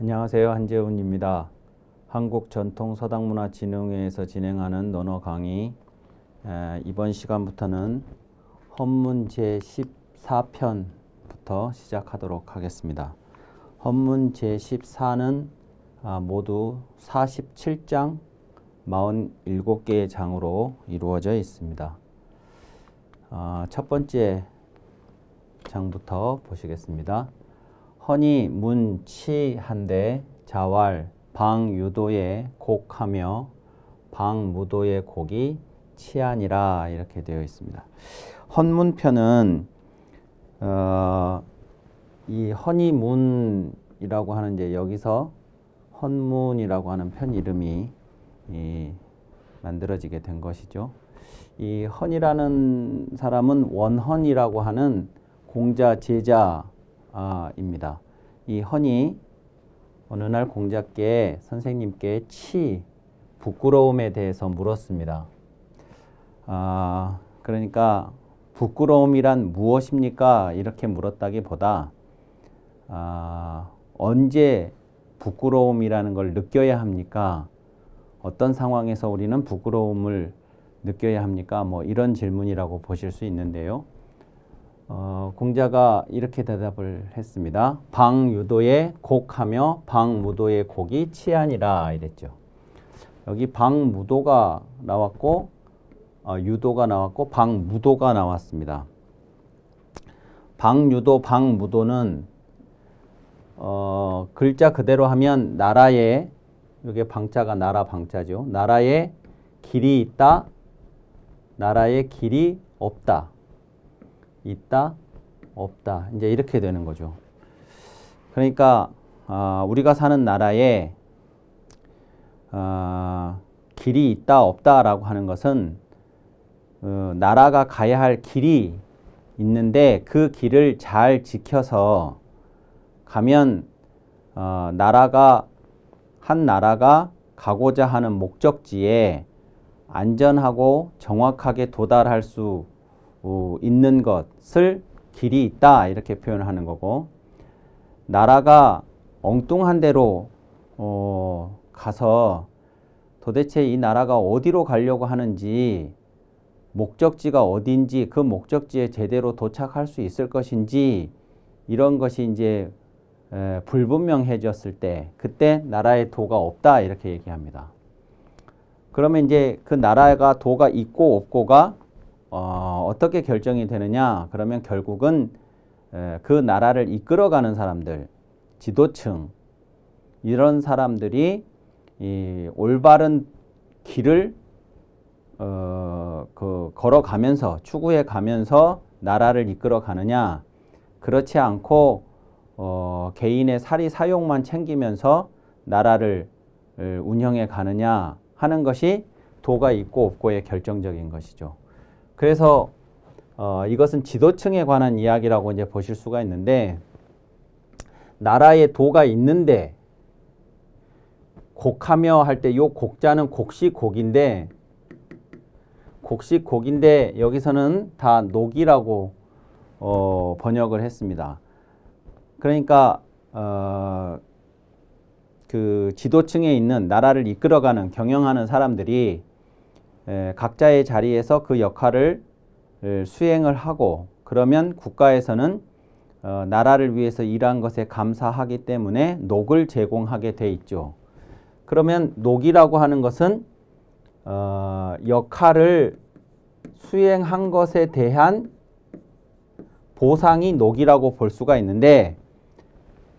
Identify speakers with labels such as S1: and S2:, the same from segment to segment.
S1: 안녕하세요. 한재훈입니다. 한국전통서당문화진흥회에서 진행하는 논어 강의 이번 시간부터는 헌문 제14편부터 시작하도록 하겠습니다. 헌문 제14는 모두 47장 47개의 장으로 이루어져 있습니다. 첫 번째 장부터 보시겠습니다. 헌이 문치한데 자왈 방유도의 곡하며 방무도의 곡이 치아니라 이렇게 되어 있습니다. 헌문편은 이 헌이문이라고 하는 이제 여기서 헌문이라고 하는 편 이름이 만들어지게 된 것이죠. 이 헌이라는 사람은 원헌이라고 하는 공자 제자 입니다. 이 헌이 어느 날 공자께 선생님께 부끄러움에 대해서 물었습니다. 그러니까 부끄러움이란 무엇입니까? 이렇게 물었다기보다 언제 부끄러움이라는 걸 느껴야 합니까? 어떤 상황에서 우리는 부끄러움을 느껴야 합니까? 뭐 이런 질문이라고 보실 수 있는데요. 공자가 이렇게 대답을 했습니다. 방유도의 곡하며 방무도의 곡이 치아니라 이랬죠. 여기 방무도가 나왔고 유도가 나왔고 방무도가 나왔습니다. 방유도 방무도는 글자 그대로 하면 나라에, 이게 방자가 나라 방자죠. 나라에 길이 있다, 나라에 길이 없다. 있다, 없다. 이제 이렇게 되는 거죠. 그러니까 우리가 사는 나라에 길이 있다, 없다라고 하는 것은 나라가 가야 할 길이 있는데 그 길을 잘 지켜서 가면 한 나라가 가고자 하는 목적지에 안전하고 정확하게 도달할 수 있는 것을 길이 있다 이렇게 표현하는 거고, 나라가 엉뚱한 데로 가서 도대체 이 나라가 어디로 가려고 하는지, 목적지가 어딘지, 그 목적지에 제대로 도착할 수 있을 것인지 이런 것이 이제 불분명해졌을 때, 그때 나라에 도가 없다 이렇게 얘기합니다. 그러면 이제 그 나라가 도가 있고 없고가 어떻게 결정이 되느냐? 그러면 결국은 그 나라를 이끌어가는 사람들, 지도층, 이런 사람들이 이 올바른 길을 걸어가면서, 추구해 가면서 나라를 이끌어 가느냐, 그렇지 않고 개인의 사리 사욕만 챙기면서 나라를 운영해 가느냐 하는 것이 도가 있고 없고의 결정적인 것이죠. 그래서 이것은 지도층에 관한 이야기라고 이제 보실 수가 있는데, 나라에 도가 있는데 곡하며 할 때 요 곡자는 곡식곡인데 여기서는 다 녹이라고 번역을 했습니다. 그러니까 그 지도층에 있는, 나라를 이끌어가는, 경영하는 사람들이 각자의 자리에서 그 역할을 수행을 하고, 그러면 국가에서는 나라를 위해서 일한 것에 감사하기 때문에 녹을 제공하게 돼 있죠. 그러면 녹이라고 하는 것은 역할을 수행한 것에 대한 보상이 녹이라고 볼 수가 있는데,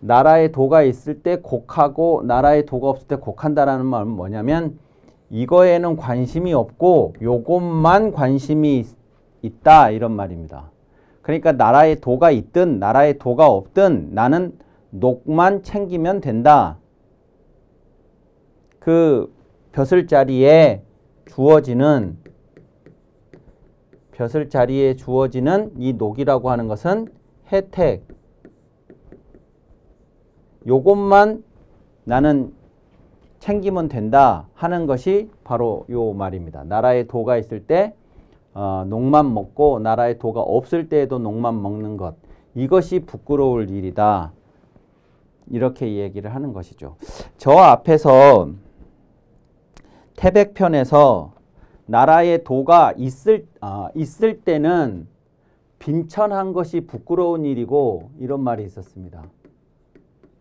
S1: 나라에 도가 있을 때 곡하고 나라에 도가 없을 때 곡한다라는 말은 뭐냐면, 이거에는 관심이 없고 요것만 관심이 있다 이런 말입니다. 그러니까 나라에 도가 있든 나라에 도가 없든 나는 녹만 챙기면 된다. 그 벼슬자리에 주어지는 이 녹이라고 하는 것은 혜택, 요것만 나는 챙기면 된다 하는 것이 바로 요 말입니다. 나라에 도가 있을 때 녹만 먹고 나라에 도가 없을 때에도 녹만 먹는 것, 이것이 부끄러울 일이다. 이렇게 얘기를 하는 것이죠. 저 앞에서 태백편에서 나라에 도가 있을 때는 빈천한 것이 부끄러운 일이고 이런 말이 있었습니다.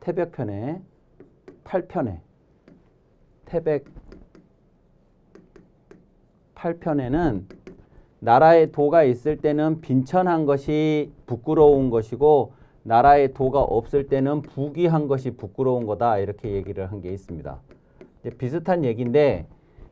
S1: 태백편에 8편에 태백 8편에는 나라에 도가 있을 때는 빈천한 것이 부끄러운 것이고 나라에 도가 없을 때는 부귀한 것이 부끄러운 거다 이렇게 얘기를 한 게 있습니다. 이제 비슷한 얘기인데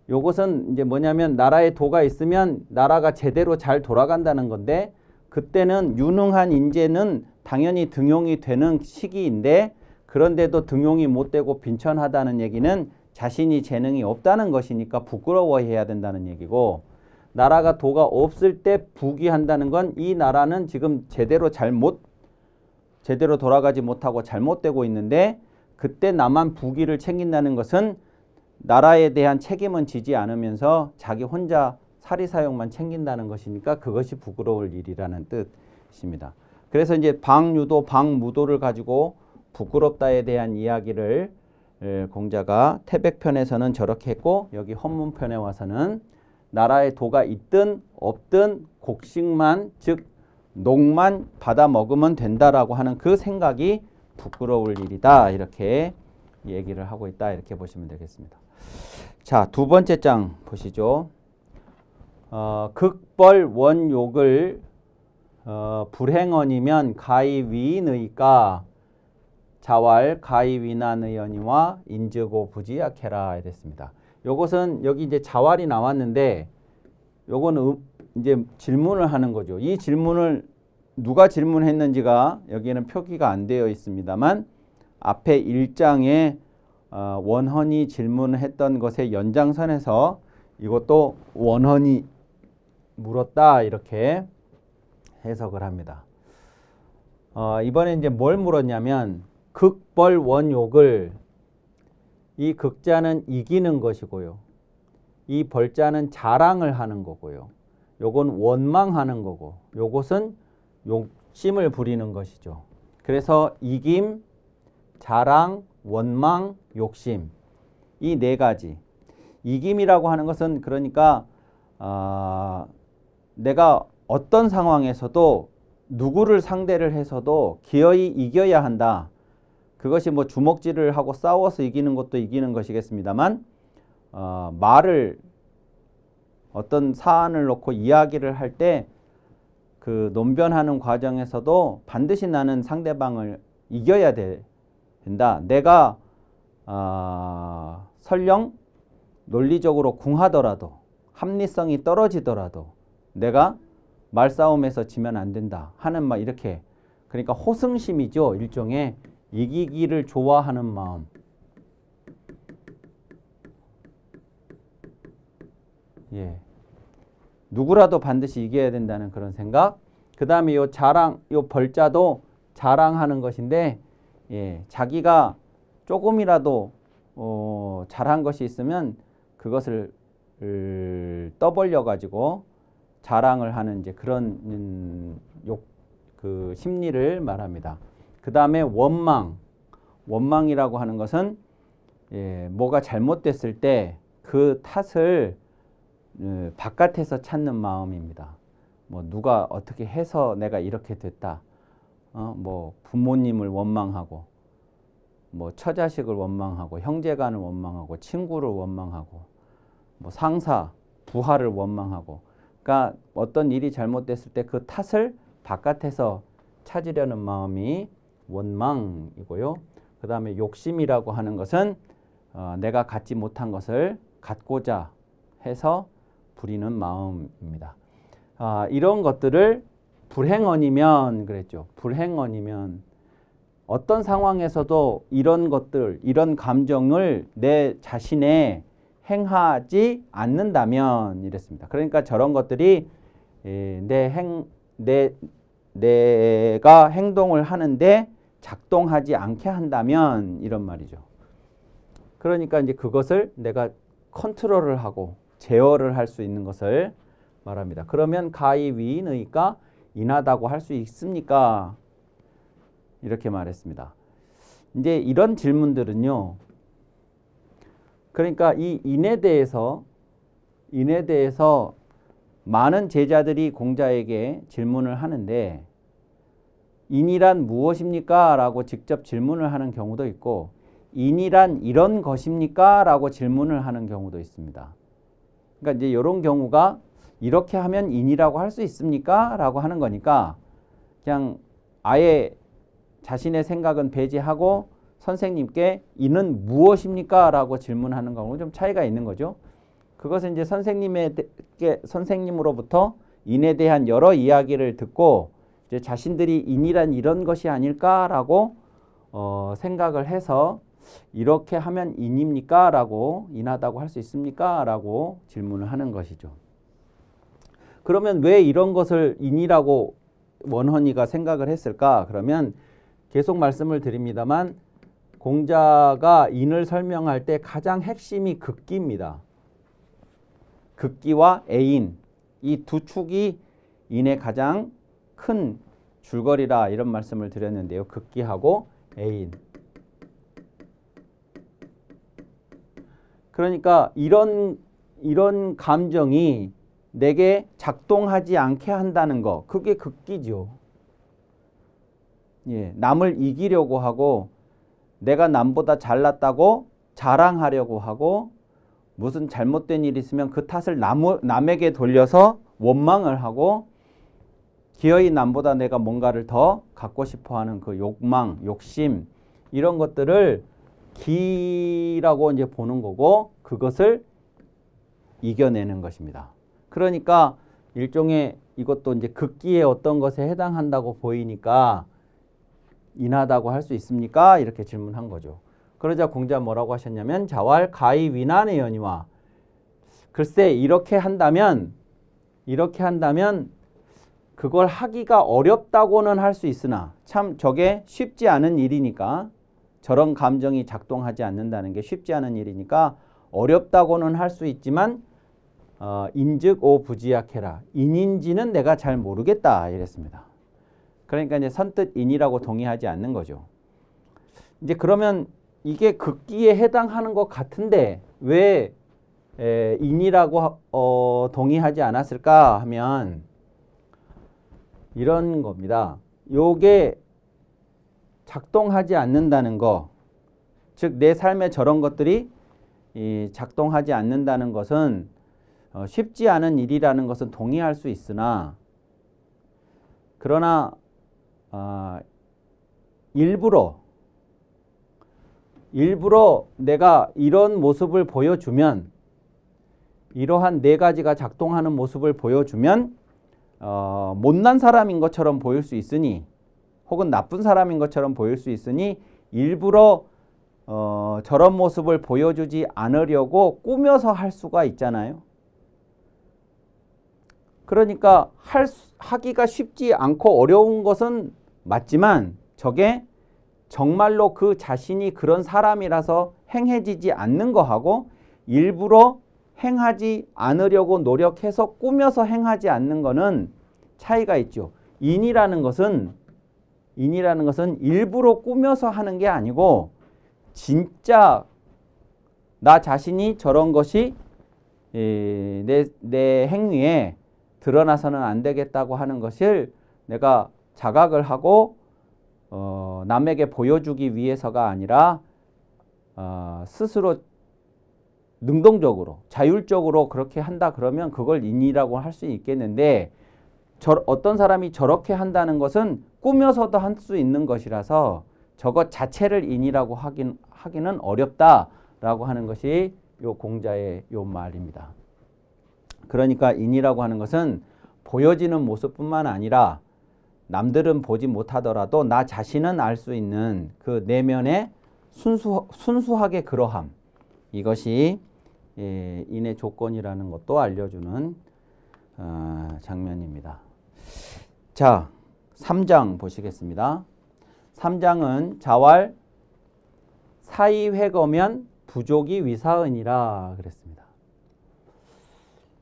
S1: 요것은 이제 뭐냐면 나라에 도가 있으면 나라가 제대로 잘 돌아간다는 건데 그때는 유능한 인재는 당연히 등용이 되는 시기인데 그런데도 등용이 못 되고 빈천하다는 얘기는 자신이 재능이 없다는 것이니까 부끄러워해야 된다는 얘기고 나라가 도가 없을 때 부귀한다는 건 이 나라는 지금 제대로 돌아가지 못하고 잘못되고 있는데 그때 나만 부귀를 챙긴다는 것은 나라에 대한 책임은 지지 않으면서 자기 혼자 사리사욕만 챙긴다는 것이니까 그것이 부끄러울 일이라는 뜻입니다. 그래서 이제 방유도, 방무도를 가지고 부끄럽다에 대한 이야기를 공자가 태백편에서는 저렇게 했고 여기 헌문편에 와서는 나라에 도가 있든 없든 곡식만 즉 녹만 받아 먹으면 된다라고 하는 그 생각이 부끄러울 일이다 이렇게 얘기를 하고 있다 이렇게 보시면 되겠습니다. 자, 두 번째 장 보시죠. 극벌 원욕을 불행언이면 가히위인의까 자왈 가히위난의언이와 인즈고 부지약해라 이랬습니다. 요것은 여기 이제 자왈이 나왔는데 요거는 이제 질문을 하는 거죠. 이 질문을 누가 질문했는지가 여기에는 표기가 안 되어 있습니다만 앞에 1장에 원헌이 질문을 했던 것의 연장선에서 이것도 원헌이 물었다 이렇게 해석을 합니다. 이번에 이제 뭘 물었냐면 극벌 원욕을 이 극자는 이기는 것이고요. 이 벌자는 자랑을 하는 거고요. 요건 원망하는 거고 요것은 욕심을 부리는 것이죠. 그래서 이김, 자랑, 원망, 욕심 이 네 가지. 이김이라고 하는 것은 그러니까 내가 어떤 상황에서도 누구를 상대를 해서도 기어이 이겨야 한다. 그것이 뭐 주먹질을 하고 싸워서 이기는 것도 이기는 것이겠습니다만 말을 어떤 사안을 놓고 이야기를 할 때 그 논변하는 과정에서도 반드시 나는 상대방을 이겨야 된다. 내가 설령 논리적으로 궁하더라도 합리성이 떨어지더라도 내가 말싸움에서 지면 안 된다 하는 말 이렇게 그러니까 호승심이죠. 일종의 이기기를 좋아하는 마음. 예. 누구라도 반드시 이겨야 된다는 그런 생각. 그 다음에 요 자랑, 요 벌자도 자랑하는 것인데, 예. 자기가 조금이라도, 잘한 것이 있으면 그것을 떠벌려가지고 자랑을 하는 이제 그런 그 심리를 말합니다. 그 다음에 원망. 원망이라고 하는 것은, 예. 뭐가 잘못됐을 때 그 탓을 바깥에서 찾는 마음입니다. 뭐 누가 어떻게 해서 내가 이렇게 됐다. 뭐 부모님을 원망하고 뭐 처자식을 원망하고 형제간을 원망하고 친구를 원망하고 뭐 상사, 부하를 원망하고 그러니까 어떤 일이 잘못됐을 때 그 탓을 바깥에서 찾으려는 마음이 원망이고요. 그 다음에 욕심이라고 하는 것은 내가 갖지 못한 것을 갖고자 해서 부리는 마음입니다. 이런 것들을 불행언이면 그랬죠. 불행언이면 어떤 상황에서도 이런 것들, 이런 감정을 내 자신에 행하지 않는다면 이랬습니다. 그러니까 저런 것들이 내가 행동을 하는데 작동하지 않게 한다면 이런 말이죠. 그러니까 이제 그것을 내가 컨트롤을 하고 제어를 할 수 있는 것을 말합니다. 그러면 가히위인의까 인하다고 할 수 있습니까? 이렇게 말했습니다. 이제 이런 질문들은요. 그러니까 이 인에 대해서 많은 제자들이 공자에게 질문을 하는데 인이란 무엇입니까? 라고 직접 질문을 하는 경우도 있고 인이란 이런 것입니까? 라고 질문을 하는 경우도 있습니다. 그러니까 이제 이런 경우가 이렇게 하면 인이라고 할 수 있습니까? 라고 하는 거니까 그냥 아예 자신의 생각은 배제하고 선생님께 인은 무엇입니까? 라고 질문하는 거하고 좀 차이가 있는 거죠. 그것은 이제 선생님으로부터 인에 대한 여러 이야기를 듣고 이제 자신들이 인이란 이런 것이 아닐까라고 생각을 해서 이렇게 하면 인입니까? 라고 인하다고 할 수 있습니까? 라고 질문을 하는 것이죠. 그러면 왜 이런 것을 인이라고 원헌이가 생각을 했을까? 그러면 계속 말씀을 드립니다만 공자가 인을 설명할 때 가장 핵심이 극기입니다. 극기와 애인 이 두 축이 인의 가장 큰 줄거리라 이런 말씀을 드렸는데요. 극기하고 애인. 그러니까 이런 감정이 내게 작동하지 않게 한다는 거. 그게 극기죠. 예, 남을 이기려고 하고 내가 남보다 잘났다고 자랑하려고 하고 무슨 잘못된 일이 있으면 그 탓을 남에게 돌려서 원망을 하고 기어이 남보다 내가 뭔가를 더 갖고 싶어하는 그 욕망, 욕심 이런 것들을 기라고 이제 보는 거고 그것을 이겨내는 것입니다. 그러니까 일종의 이것도 이제 극기의 어떤 것에 해당한다고 보이니까 인하다고 할 수 있습니까? 이렇게 질문한 거죠. 그러자 공자 뭐라고 하셨냐면 자왈 가히 위난의 연이와 글쎄 이렇게 한다면 그걸 하기가 어렵다고는 할 수 있으나 참 저게 쉽지 않은 일이니까 저런 감정이 작동하지 않는다는 게 쉽지 않은 일이니까 어렵다고는 할 수 있지만 인즉 오 부지약해라. 인인지는 내가 잘 모르겠다 이랬습니다. 그러니까 이제 선뜻 인이라고 동의하지 않는 거죠. 이제 그러면 이게 극기에 해당하는 것 같은데 왜 인이라고 동의하지 않았을까 하면 이런 겁니다. 요게 작동하지 않는다는 거, 즉 내 삶에 저런 것들이 작동하지 않는다는 것은 쉽지 않은 일이라는 것은 동의할 수 있으나 그러나 일부러 내가 이런 모습을 보여주면 이러한 네 가지가 작동하는 모습을 보여주면 못난 사람인 것처럼 보일 수 있으니 혹은 나쁜 사람인 것처럼 보일 수 있으니 일부러 저런 모습을 보여주지 않으려고 꾸며서 할 수가 있잖아요. 그러니까 하기가 쉽지 않고 어려운 것은 맞지만 저게 정말로 그 자신이 그런 사람이라서 행해지지 않는 거하고 일부러 행하지 않으려고 노력해서 꾸며서 행하지 않는 거는 차이가 있죠. 인이라는 것은 일부러 꾸며서 하는 게 아니고 진짜 나 자신이 저런 것이 내 행위에 드러나서는 안 되겠다고 하는 것을 내가 자각을 하고 남에게 보여주기 위해서가 아니라 스스로 능동적으로 자율적으로 그렇게 한다 그러면 그걸 인이라고 할 수 있겠는데 어떤 사람이 저렇게 한다는 것은 꾸며서도 할 수 있는 것이라서 저것 자체를 인이라고 하기는 어렵다라고 하는 것이 요 공자의 요 말입니다. 그러니까 인이라고 하는 것은 보여지는 모습뿐만 아니라 남들은 보지 못하더라도 나 자신은 알 수 있는 그 내면의 순수하게 그러함. 이것이 인의 조건이라는 것도 알려주는 장면입니다. 자, 3장 보시겠습니다. 3장은 자왈 사이회거면 부족이 위사은이라 그랬습니다.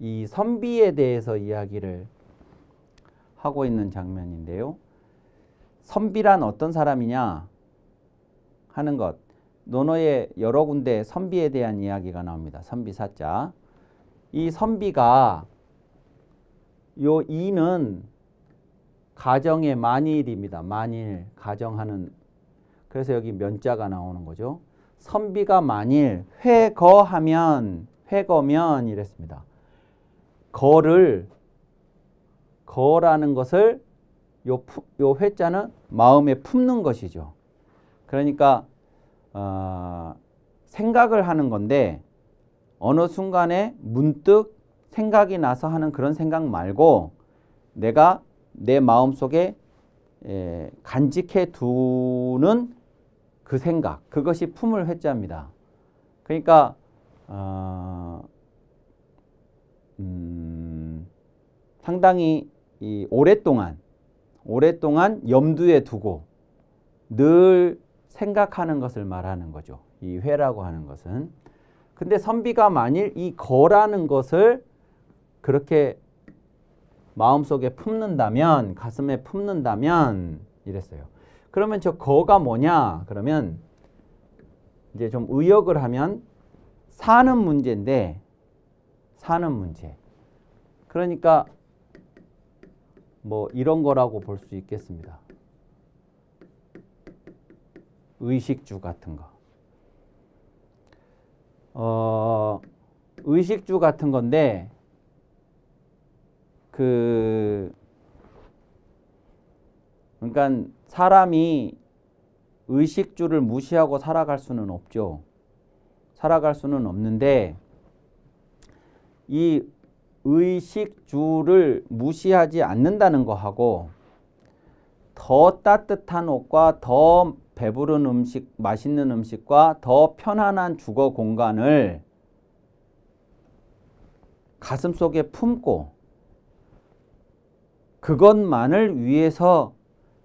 S1: 이 선비에 대해서 이야기를 하고 있는 장면인데요. 선비란 어떤 사람이냐? 하는 것. 논어에 여러 군데 선비에 대한 이야기가 나옵니다. 선비사자. 이 선비가 요 이는 가정의 만일입니다. 만일 가정하는. 그래서 여기 면자가 나오는 거죠. 선비가 만일 회거하면 회거면 이랬습니다. 거라는 것을 요 회자는 마음에 품는 것이죠. 그러니까 생각을 하는 건데 어느 순간에 문득 생각이 나서 하는 그런 생각 말고 내가 내 마음속에 간직해 두는 그 생각, 그것이 품을 회자입니다. 그러니까 상당히 오랫동안 염두에 두고 늘 생각하는 것을 말하는 거죠. 이 회라고 하는 것은. 근데 선비가 만일 이 거라는 것을 그렇게 마음속에 품는다면, 가슴에 품는다면 이랬어요. 그러면 저 거가 뭐냐? 그러면 이제 좀 의역을 하면 사는 문제인데, 사는 문제. 그러니까 뭐 이런 거라고 볼 수 있겠습니다. 의식주 같은 거. 의식주 같은 건데 그러니까 사람이 의식주를 무시하고 살아갈 수는 없죠. 살아갈 수는 없는데 이 의식주를 무시하지 않는다는 거하고 더 따뜻한 옷과 더 배부른 음식, 맛있는 음식과 더 편안한 주거 공간을 가슴속에 품고 그것만을 위해서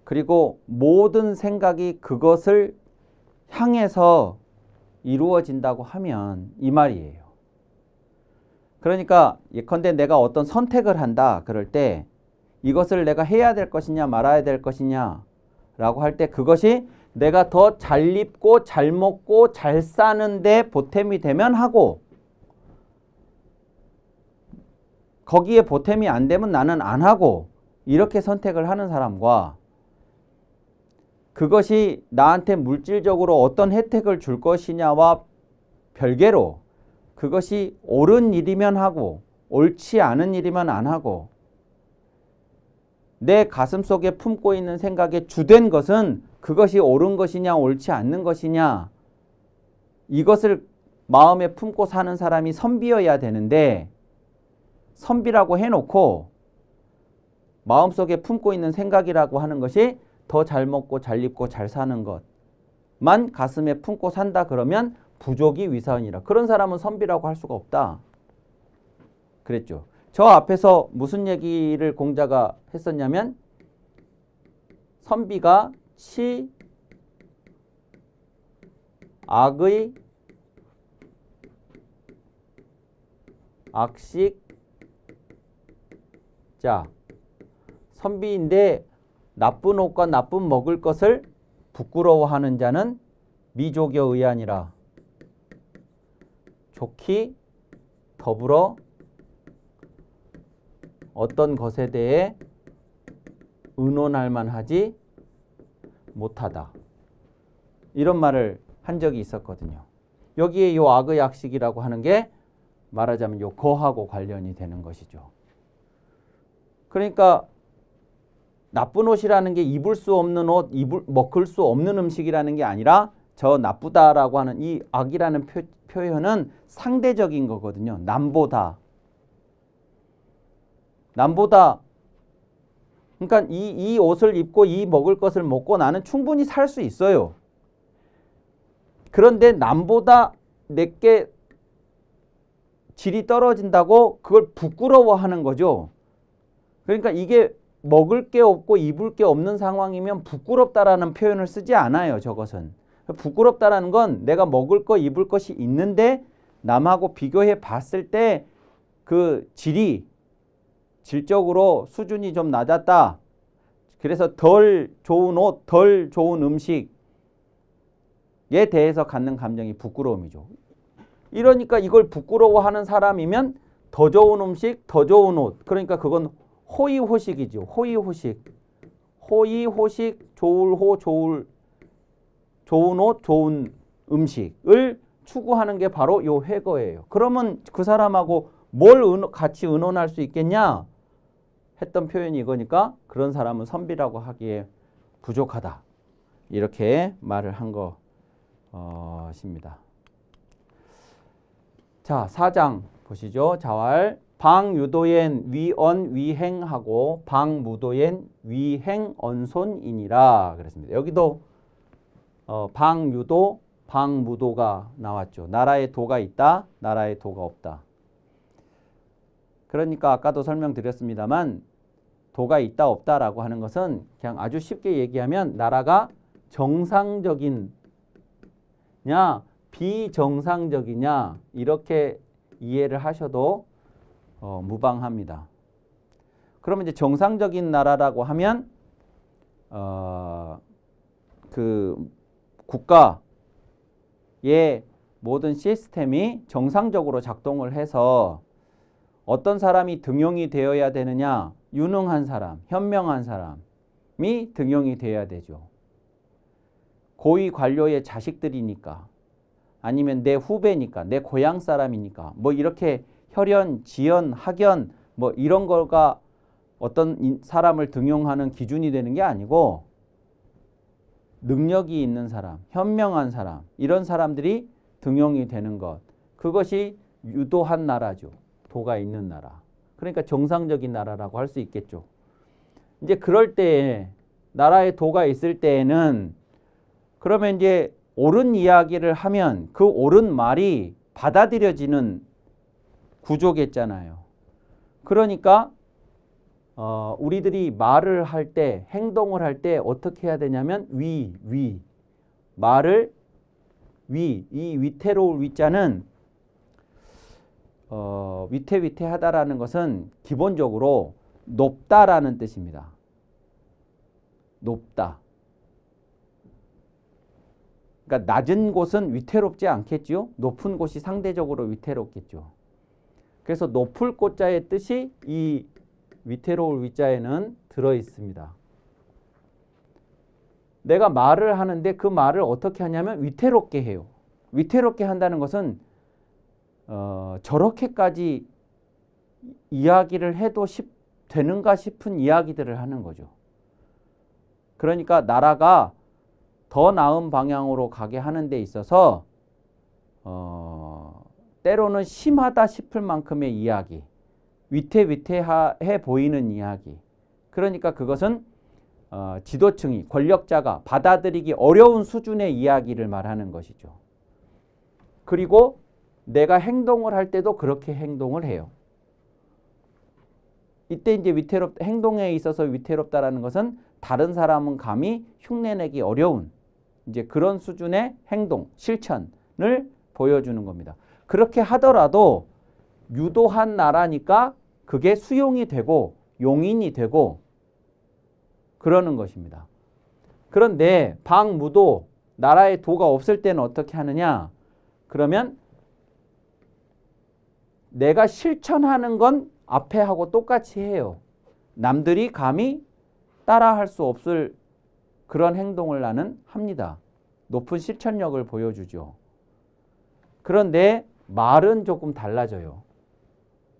S1: 그리고 모든 생각이 그것을 향해서 이루어진다고 하면 이 말이에요. 그러니까 예컨대 내가 어떤 선택을 한다 그럴 때 이것을 내가 해야 될 것이냐 말아야 될 것이냐 라고 할 때 그것이 내가 더 잘 입고 잘 먹고 잘 사는데 보탬이 되면 하고 거기에 보탬이 안 되면 나는 안 하고 이렇게 선택을 하는 사람과 그것이 나한테 물질적으로 어떤 혜택을 줄 것이냐와 별개로 그것이 옳은 일이면 하고 옳지 않은 일이면 안 하고 내 가슴속에 품고 있는 생각에 주된 것은 그것이 옳은 것이냐 옳지 않는 것이냐 이것을 마음에 품고 사는 사람이 선비여야 되는데 선비라고 해놓고 마음속에 품고 있는 생각이라고 하는 것이 더 잘 먹고 잘 입고 잘 사는 것만 가슴에 품고 산다 그러면 부족이 위선이라. 그런 사람은 선비라고 할 수가 없다. 그랬죠. 저 앞에서 무슨 얘기를 공자가 했었냐면 선비가 악의 악식 자 선비인데 나쁜 옷과 나쁜 먹을 것을 부끄러워하는 자는 미족여 의아니라. 좋기 더불어 어떤 것에 대해 의논할 만하지 못하다. 이런 말을 한 적이 있었거든요. 여기에 요 악의 악식이라고 하는 게 말하자면 요 거하고 관련이 되는 것이죠. 그러니까 나쁜 옷이라는 게 입을 수 없는 옷, 먹을 수 없는 음식이라는 게 아니라 저 나쁘다라고 하는 이 악이라는 표현은 상대적인 거거든요. 남보다. 그러니까 이 옷을 입고 이 먹을 것을 먹고 나는 충분히 살 수 있어요. 그런데 남보다 내게 질이 떨어진다고 그걸 부끄러워하는 거죠. 그러니까 이게 먹을 게 없고 입을 게 없는 상황이면 부끄럽다라는 표현을 쓰지 않아요. 저것은. 부끄럽다라는 건 내가 먹을 거 입을 것이 있는데 남하고 비교해 봤을 때 그 질적으로 수준이 좀 낮았다. 그래서 덜 좋은 옷, 덜 좋은 음식 대해서 갖는 감정이 부끄러움이죠. 이러니까 이걸 부끄러워하는 사람이면 더 좋은 음식, 더 좋은 옷. 그러니까 그건 호의호식이죠. 호의호식. 호의호식, 좋을호, 좋은 옷, 좋은 음식을 추구하는 게 바로 요 회거예요. 그러면 그 사람하고 뭘 같이 의논할 수 있겠냐? 했던 표현이 이거니까 그런 사람은 선비라고 하기에 부족하다. 이렇게 말을 한 것입니다. 자, 4장 보시죠. 자왈. 방유도엔 위언 위행하고 방무도엔 위행 언손이니라 그랬습니다. 여기도 방유도 방무도가 나왔죠. 나라에 도가 있다, 나라에 도가 없다. 그러니까 아까도 설명드렸습니다만 도가 있다 없다라고 하는 것은 그냥 아주 쉽게 얘기하면 나라가 정상적이냐 비정상적이냐 이렇게 이해를 하셔도 무방합니다. 그러면 이제 정상적인 나라라고 하면 그 국가의 모든 시스템이 정상적으로 작동을 해서 어떤 사람이 등용이 되어야 되느냐? 유능한 사람, 현명한 사람이 등용이 되어야 되죠. 고위 관료의 자식들이니까 아니면 내 후배니까 내 고향 사람이니까 뭐 이렇게 혈연, 지연, 학연 뭐 이런 거가 어떤 사람을 등용하는 기준이 되는 게 아니고 능력이 있는 사람, 현명한 사람 이런 사람들이 등용이 되는 것. 그것이 유도한 나라죠. 도가 있는 나라. 그러니까 정상적인 나라라고 할 수 있겠죠. 이제 그럴 때에 나라에 도가 있을 때에는 그러면 이제 옳은 이야기를 하면 그 옳은 말이 받아들여지는 구조겠잖아요. 그러니까 우리들이 말을 할 때, 행동을 할 때 어떻게 해야 되냐면 말을 이 위태로울 위자는 위태위태하다라는 것은 기본적으로 높다라는 뜻입니다. 높다. 그러니까 낮은 곳은 위태롭지 않겠죠. 높은 곳이 상대적으로 위태롭겠죠. 그래서 높을 꽃자의 뜻이 이 위태로울 위자에는 들어 있습니다. 내가 말을 하는데 그 말을 어떻게 하냐면 위태롭게 해요. 위태롭게 한다는 것은 저렇게까지 이야기를 해도 되는가 싶은 이야기들을 하는 거죠. 그러니까 나라가 더 나은 방향으로 가게 하는 데 있어서 때로는 심하다 싶을 만큼의 이야기, 위태위태해 보이는 이야기. 그러니까 그것은 지도층이, 권력자가 받아들이기 어려운 수준의 이야기를 말하는 것이죠. 그리고 내가 행동을 할 때도 그렇게 행동을 해요. 이때 이제 행동에 있어서 위태롭다라는 것은 다른 사람은 감히 흉내내기 어려운 이제 그런 수준의 행동, 실천을 보여주는 겁니다. 그렇게 하더라도 유도한 나라니까 그게 수용이 되고 용인이 되고 그러는 것입니다. 그런데 방무도, 나라에 도가 없을 때는 어떻게 하느냐? 그러면 내가 실천하는 건 앞에 하고 똑같이 해요. 남들이 감히 따라할 수 없을 그런 행동을 나는 합니다. 높은 실천력을 보여주죠. 그런데 말은 조금 달라져요.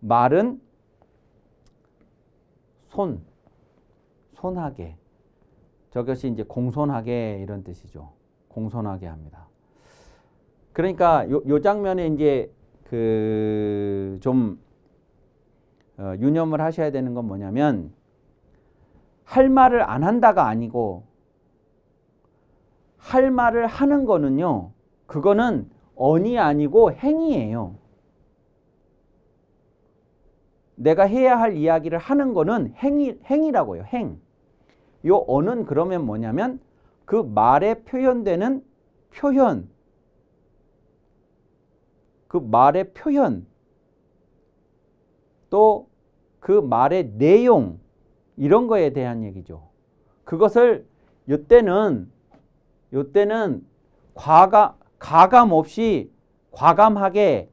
S1: 말은 손하게. 저것이 이제 공손하게 이런 뜻이죠. 공손하게 합니다. 그러니까 요 장면에 이제 좀 유념을 하셔야 되는 건 뭐냐면 할 말을 안 한다가 아니고 할 말을 하는 거는요. 그거는 언이 아니고 행이에요. 내가 해야 할 이야기를 하는 거는 행이라고요. 행. 요 언은 그러면 뭐냐면 그 말에 표현되는 표현. 그 말의 표현. 또 그 말의 내용. 이런 거에 대한 얘기죠. 그것을 요때는 가감 없이 과감하게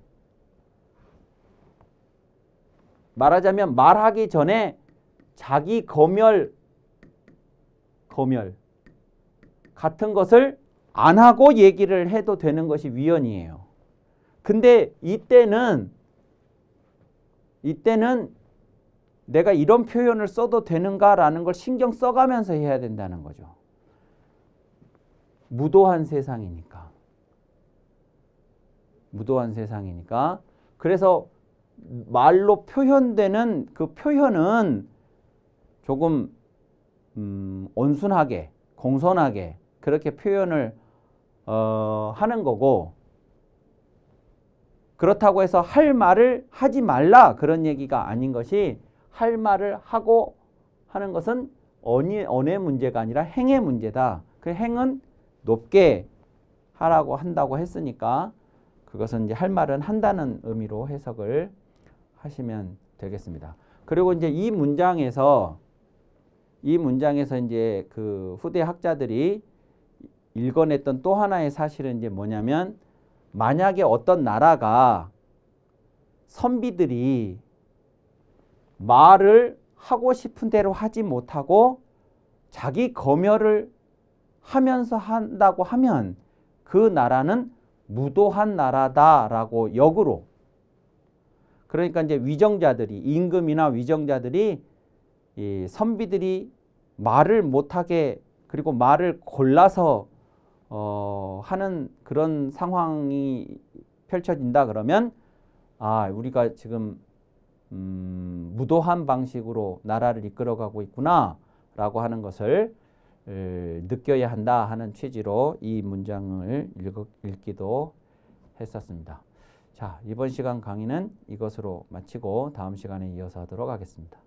S1: 말하자면 말하기 전에 자기 검열 같은 것을 안 하고 얘기를 해도 되는 것이 위헌이에요. 근데 이때는 내가 이런 표현을 써도 되는가라는 걸 신경 써가면서 해야 된다는 거죠. 무도한 세상이니까. 그래서 말로 표현되는 그 표현은 조금 온순하게, 공손하게 그렇게 표현을 하는 거고, 그렇다고 해서 할 말을 하지 말라 그런 얘기가 아닌 것이, 할 말을 하고 하는 것은 언의 문제가 아니라 행의 문제다. 그 행은 높게 하라고 한다고 했으니까 그것은 이제 할 말은 한다는 의미로 해석을 하시면 되겠습니다. 그리고 이제 이 문장에서 이제 그 후대 학자들이 읽어냈던 또 하나의 사실은 이제 뭐냐면, 만약에 어떤 나라가 선비들이 말을 하고 싶은 대로 하지 못하고 자기 검열을 하면서 한다고 하면 그 나라는 무도한 나라다라고 역으로, 그러니까 이제 위정자들이, 임금이나 위정자들이 이 선비들이 말을 못하게, 그리고 말을 골라서 하는 그런 상황이 펼쳐진다 그러면, 우리가 지금 무도한 방식으로 나라를 이끌어가고 있구나 라고 하는 것을 느껴야 한다 하는 취지로 이 문장을 읽기도 했었습니다. 자, 이번 시간 강의는 이것으로 마치고 다음 시간에 이어서 하도록 하겠습니다.